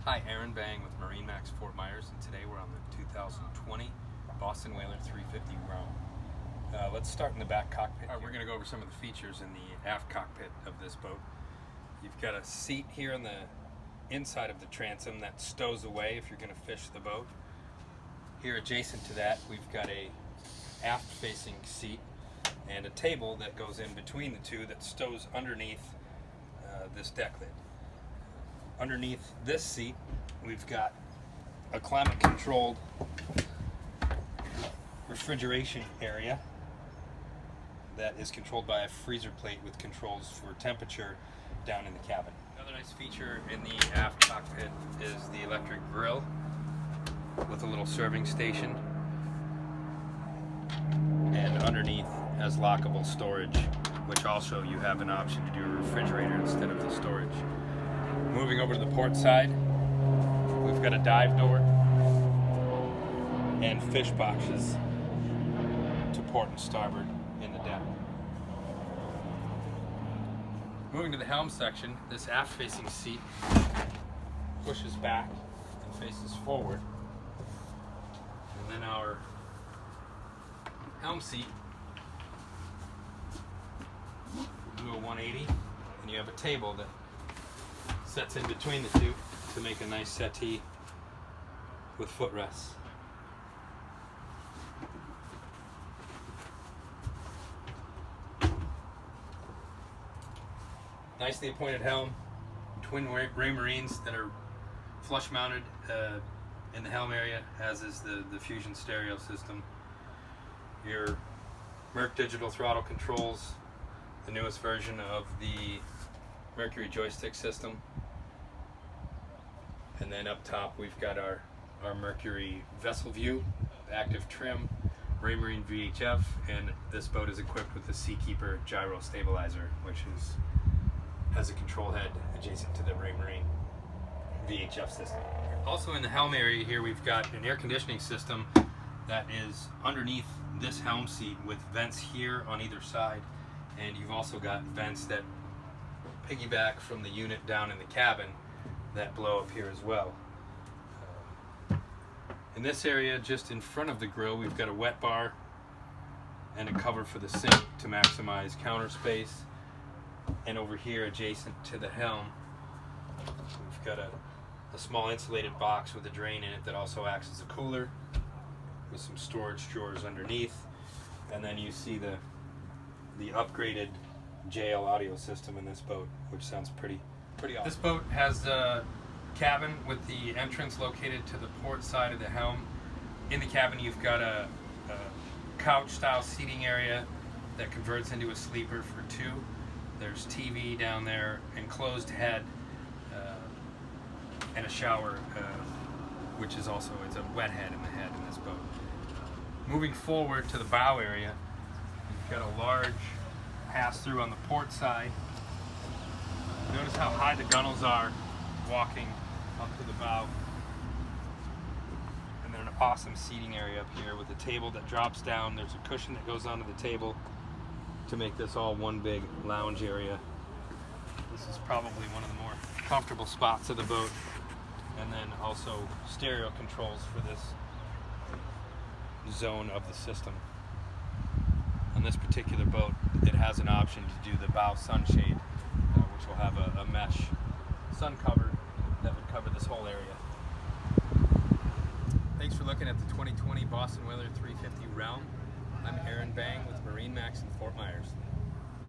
Hi, Aaron Bang with MarineMax Fort Myers, and today we're on the 2020 Boston Whaler 350 Realm. Let's start in the back cockpit. We're going to go over some of the features in the aft cockpit of this boat. You've got a seat here on the inside of the transom that stows away if you're going to fish the boat. Here adjacent to that, we've got a aft-facing seat and a table that goes in between the two that stows underneath this deck lid. Underneath this seat, we've got a climate-controlled refrigeration area that is controlled by a freezer plate with controls for temperature down in the cabin. Another nice feature in the aft cockpit is the electric grill with a little serving station, and underneath has lockable storage, which also you have an option to do a refrigerator instead of the storage. Moving over to the port side, we've got a dive door and fish boxes to port and starboard in the deck. Moving to the helm section, this aft-facing seat pushes back and faces forward. And then our helm seat, do a 180, and you have a table that sets in between the two to make a nice settee with footrests. Nicely appointed helm, twin Raymarines that are flush mounted in the helm area, as is the Fusion stereo system. Your Merc digital throttle controls, the newest version of the Mercury joystick system. And then up top we've got our Mercury vessel view, active trim, Raymarine VHF, and this boat is equipped with the Seakeeper gyro stabilizer, which has a control head adjacent to the Raymarine VHF system. Also in the helm area here, we've got an air conditioning system that is underneath this helm seat with vents here on either side, and you've also got vents that piggyback from the unit down in the cabin that blow up here as well. In this area, just in front of the grill, we've got a wet bar and a cover for the sink to maximize counter space. And over here, adjacent to the helm, we've got a small insulated box with a drain in it that also acts as a cooler with some storage drawers underneath. And then you see the upgraded JL audio system in this boat, which sounds pretty awesome. This boat has a cabin with the entrance located to the port side of the helm. In the cabin you've got a couch style seating area that converts into a sleeper for two. There's TV down there, enclosed head, and a shower, which is also, it's a wet head in the head in this boat. Moving forward to the bow area, you've got a large pass-through on the port side. Notice how high the gunnels are walking up to the bow. And then an awesome seating area up here with a table that drops down. There's a cushion that goes onto the table to make this all one big lounge area. This is probably one of the more comfortable spots of the boat. And then also stereo controls for this zone of the system. On this particular boat, it has an option to do the bow sunshade, which will have a mesh sun cover that would cover this whole area. Thanks for looking at the 2020 Boston Whaler 350 Realm. I'm Aaron Bang with MarineMax in Fort Myers.